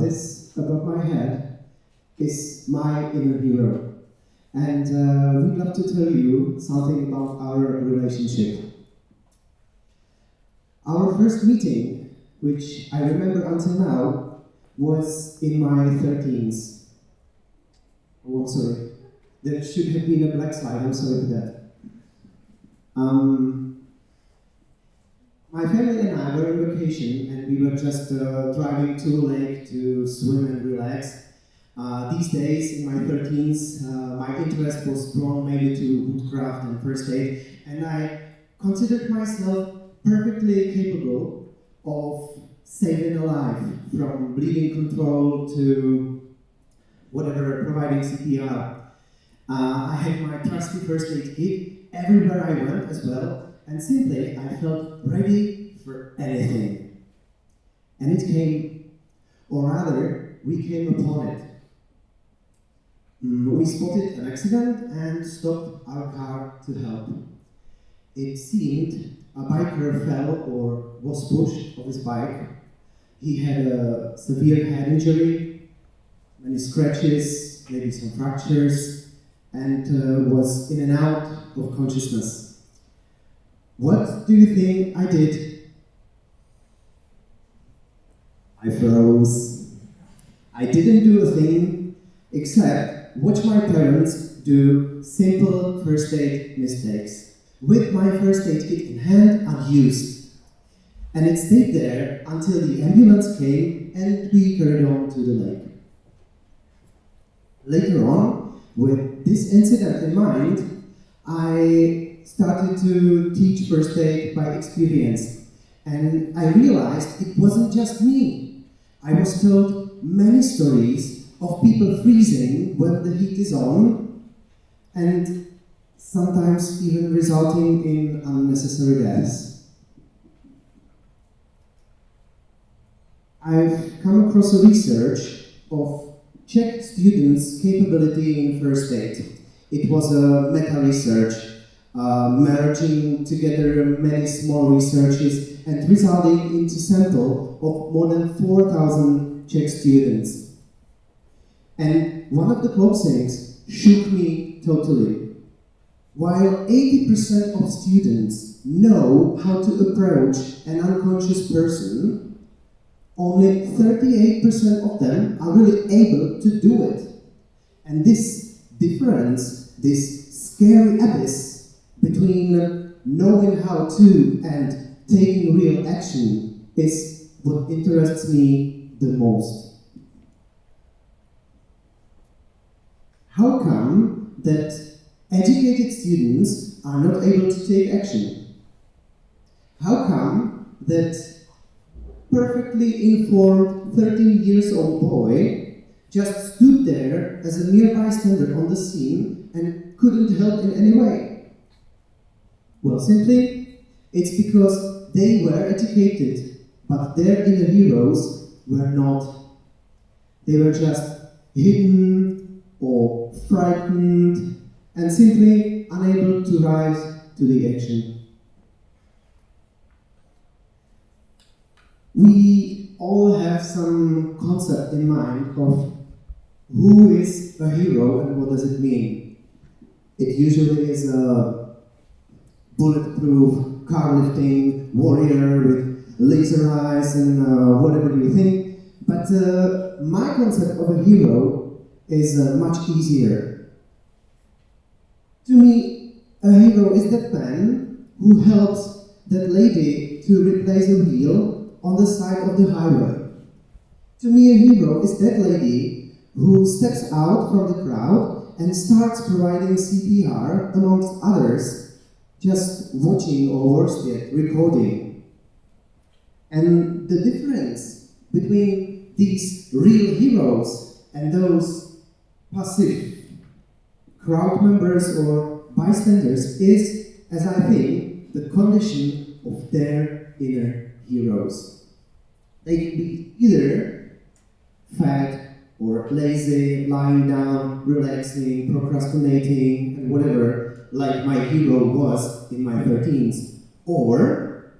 this above my head is my inner hero. And we'd love to tell you something about our relationship. Our first meeting, which I remember until now, was in my 13s. Oh, I'm sorry. There should have been a black slide, I'm sorry for that. My family and I were on vacation and we were just driving to a lake to swim and relax. These days, in my 13s, my interest was drawn mainly to woodcraft and first aid, and I considered myself perfectly capable of saving a life, from bleeding control to whatever, providing CPR. I had my trusty first aid kit everywhere I went as well, and simply I felt ready for anything. And it came, or rather, we came upon it. We spotted an accident and stopped our car to help. It seemed a biker fell or was pushed off his bike. He had a severe head injury, many scratches, maybe some fractures, and was in and out of consciousness. What do you think I did? I froze. I didn't do a thing except watch my parents do simple first aid mistakes with my first aid kit in hand unused. And it stayed there until the ambulance came and we carried on to the lake. Later on, with this incident in mind, I started to teach first aid by experience. And I realized it wasn't just me. I was told many stories of people freezing when the heat is on, and sometimes even resulting in unnecessary deaths. I've come across a research of Czech students' capability in first aid. It was a meta-research, merging together many small researches and resulting into a sample of more than 4,000 Czech students. And one of the closings shook me totally. While 80% of students know how to approach an unconscious person, only 38% of them are really able to do it. And this difference, this scary abyss between knowing how to and taking real action is what interests me the most. How come that educated students are not able to take action? How come that perfectly informed 13-year-old boy just stood there as a mere bystander on the scene and couldn't help in any way? Well, simply, it's because they were educated, but their inner heroes were not. They were just hidden or frightened and simply unable to rise to the action. We all have some concept in mind of who is a hero and what does it mean. It usually is a bulletproof, car-lifting warrior with laser eyes and whatever you think. But my concept of a hero is much easier. To me, a hero is that man who helps that lady to replace a wheel on the side of the highway. To me, a hero is that lady who steps out from the crowd and starts providing CPR amongst others, just watching or worse yet, recording. And the difference between these real heroes and those passive crowd members or bystanders is, as I think, the condition of their inner heroes. They can be either fat or lazy, lying down, relaxing, procrastinating, and whatever, like my hero was in my 13s, or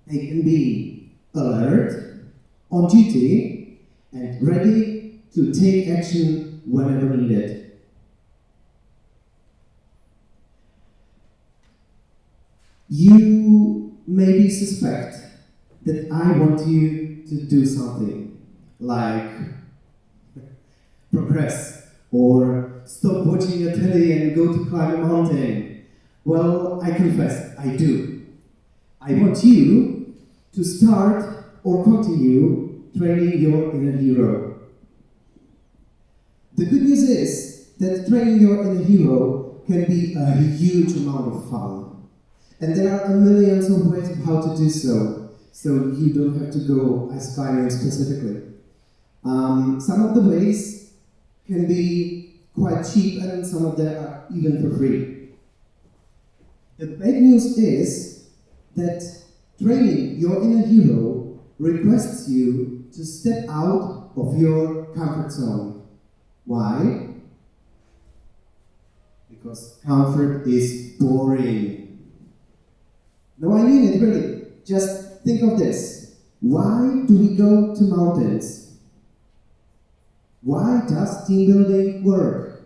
they can be alert, on duty, and ready to take action whenever needed. You maybe suspect that I want you to do something like progress or stop watching your telly and go to climb a mountain. Well, I confess, I do. I want you to start or continue training your inner hero. The good news is that training your inner hero can be a huge amount of fun. And there are millions of ways of how to do so you don't have to go as climbing specifically. Some of the ways can be quite cheap and some of them are even for free. The bad news is that training your inner hero requests you to step out of your comfort zone. Why? Because comfort is boring. No, I mean it really. Just think of this. Why do we go to mountains? Why does team building work?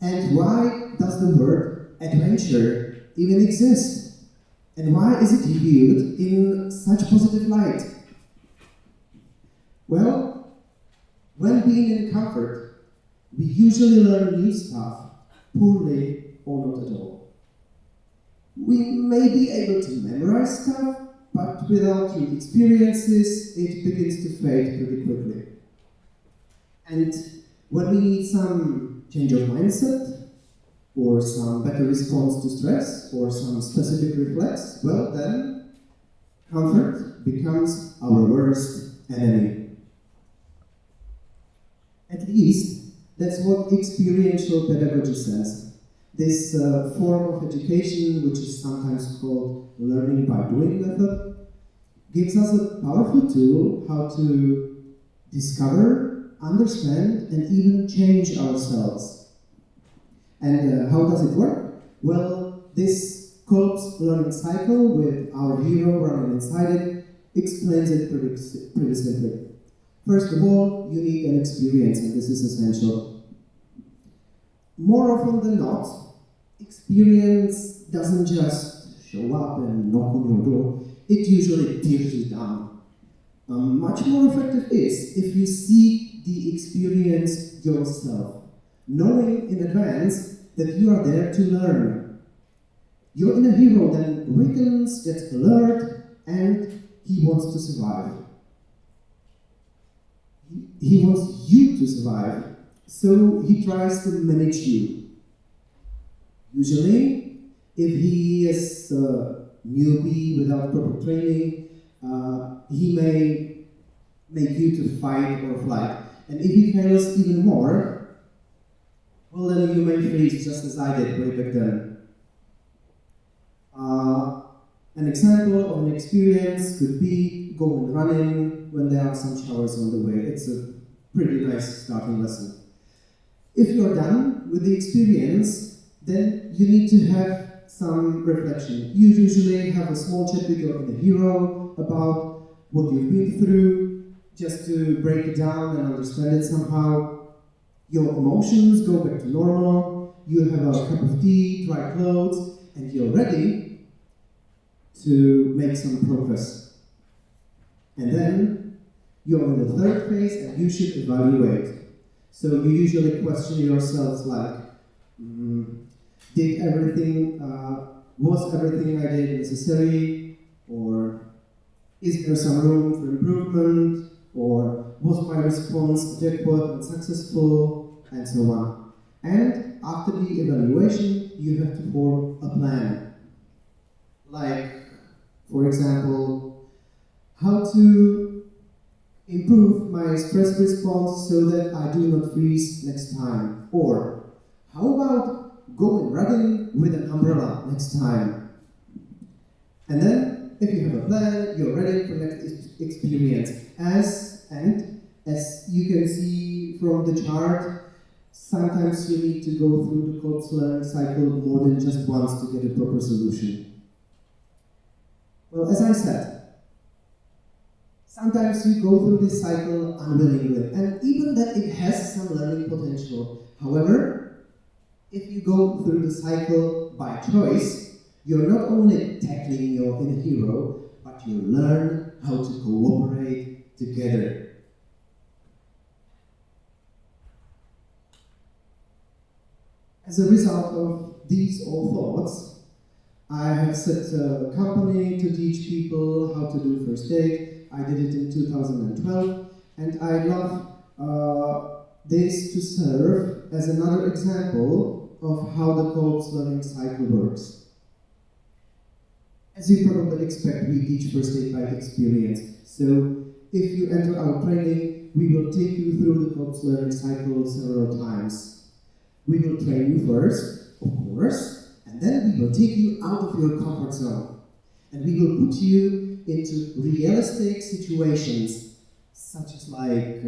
And why does the word adventure even exist? And why is it viewed in such positive light? Well, when being in comfort, we usually learn new stuff, poorly or not at all. We may be able to memorize stuff, but without true experiences, it begins to fade pretty quickly. And when we need some change of mindset, or some better response to stress, or some specific reflex, well then, comfort becomes our worst enemy. At least, that's what experiential pedagogy says. This form of education, which is sometimes called learning by doing method, gives us a powerful tool how to discover, understand, and even change ourselves. And how does it work? Well, this corpse learning cycle with our hero running inside it explains it pretty simply. First of all, you need an experience, and this is essential. More often than not, experience doesn't just show up and knock on your door, it usually tears you down. Much more effective is if you seek the experience yourself, knowing in advance that you are there to learn. Your inner hero then awakens, gets alert, and he wants to survive. He wants you to survive, so he tries to manage you. Usually, if he is a newbie without proper training, he may make you to fight or flight. And if he fails even more, well then you may freeze just as I did way back then. An example of an experience could be going running when there are some showers on the way. It's a pretty nice starting lesson. If you're done with the experience, then you need to have some reflection. You usually have a small chat with your inner hero about what you've been through, just to break it down and understand it somehow. Your emotions go back to normal, you have a cup of tea, dry clothes, and you're ready to make some progress. And then you're in the third phase and you should evaluate. So you usually question yourselves like, was everything I did necessary? Or is there some room for improvement? Or was my response adequate and successful? And so on. And after the evaluation, you have to form a plan. Like, for example, how to improve my stress response so that I do not freeze next time. Or how about going running with an umbrella next time? And then, if you have a plan, you're ready for next experience. As you can see from the chart, sometimes you need to go through the corpse learning cycle more than just once to get a proper solution. Well, as I said, Sometimes you go through this cycle unwillingly, and even that it has some learning potential. However, if you go through the cycle by choice, you're not only tackling your inner hero, but you learn how to cooperate together. As a result of these all thoughts, I have set a company to teach people how to do first aid. I did it in 2012, and I love this to serve as another example of how the co-op's learning cycle works. As you probably expect, we teach first aid by experience. So if you enter our training, we will take you through the co-op's learning cycle several times. We will train you first, of course, and then we will take you out of your comfort zone. And we will put you into realistic situations, such as like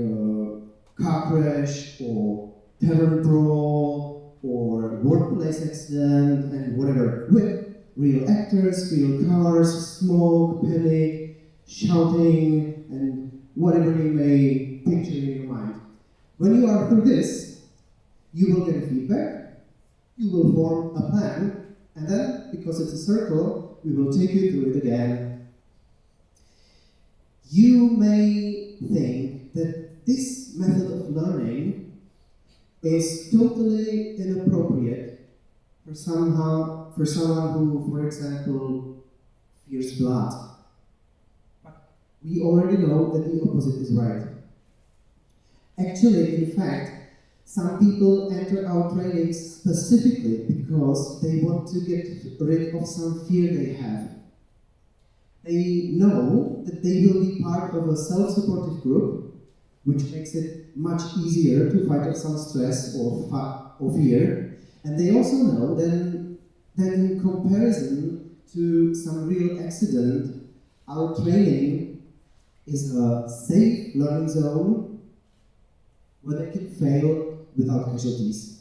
car crash, or terror brawl, or workplace accident, and whatever, with real actors, real cars, smoke, panic, shouting, and whatever you may picture in your mind. When you are through this, you will get feedback, you will form a plan, and then, because it's a circle, we will take you through it again. You may think that this method of learning is totally inappropriate for someone who, for example, fears blood. But we already know that the opposite is right. Actually, in fact, some people enter our trainings specifically because they want to get rid of some fear they have. They know that they will be part of a self-supportive group, which makes it much easier to fight off some stress or fear. And they also know that in comparison to some real accident, our training is a safe learning zone where they can fail without casualties.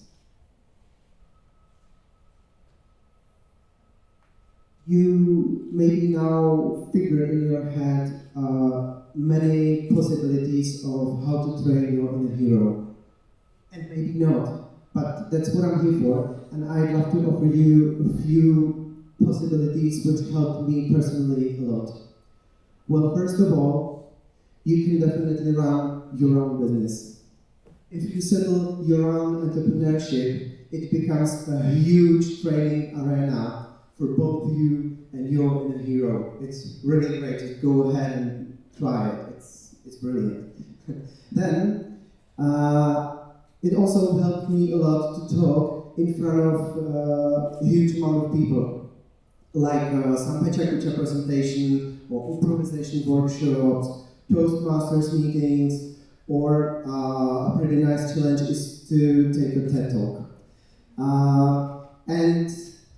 You maybe now figure in your head many possibilities of how to train your inner hero. And maybe not, but that's what I'm here for, and I'd love to offer you a few possibilities which helped me personally a lot. Well, first of all, you can definitely run your own business. If you settle your own entrepreneurship, it becomes a huge training arena for both you and your inner hero. It's really great. Just go ahead and try it. It's brilliant. Then, it also helped me a lot to talk in front of a huge amount of people, like some Pecha presentation or improvisation workshops, Toastmasters meetings, or a pretty nice challenge is to take a TED Talk. And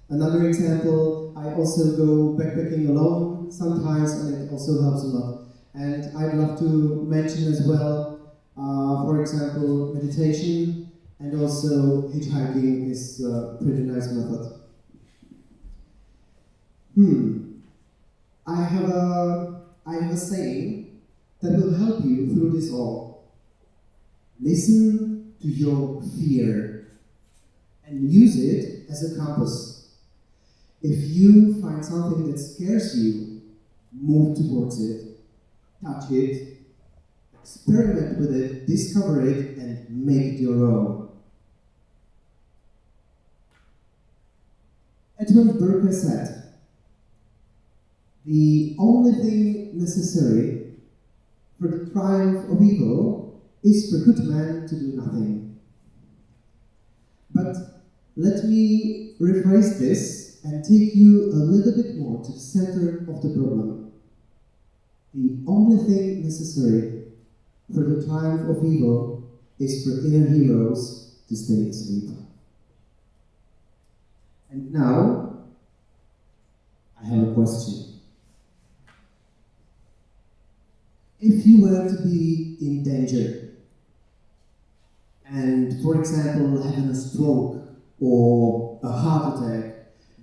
another example, I also go backpacking alone sometimes, and it also helps a lot. And I'd love to mention as well, for example, meditation, and also hitchhiking is a pretty nice method. I have a saying that will help you through this all. Listen to your fear and use it as a compass. If you find something that scares you, move towards it, touch it, experiment with it, discover it, and make it your own. Edmund Burke said, "The only thing necessary for the triumph of evil is for good men to do nothing." But let me rephrase this and take you a little bit more to the center of the problem. The only thing necessary for the triumph of evil is for inner heroes to stay asleep. And now, I have a question. If you were to be in danger, and for example having a stroke or a heart attack,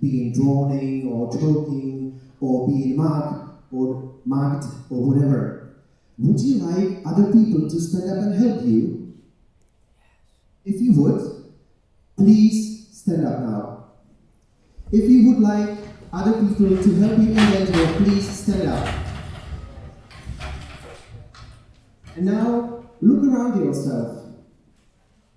being drowning or choking or being mugged or whatever, would you like other people to stand up and help you? If you would, please stand up now. If you would like other people to help you in danger, please stand up. And now, look around yourself.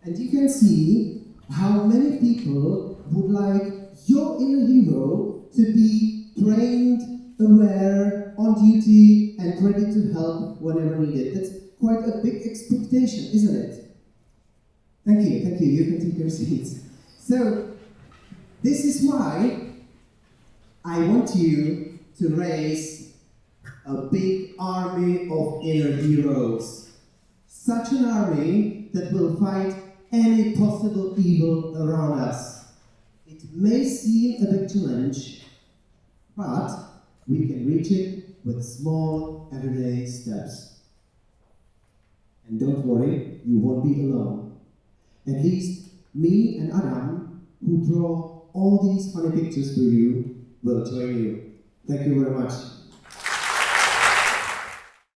And you can see how many people would like your inner hero to be trained, aware, on duty, and ready to help whenever needed. That's quite a big expectation, isn't it? Thank you, you can take your seats. So, this is why I want you to raise a big army of inner heroes. Such an army that will fight any possible evil around us. It may seem a big challenge, but we can reach it with small, everyday steps. And don't worry, you won't be alone. At least me and Adam, who draw all these funny pictures for you, will join you. Thank you very much.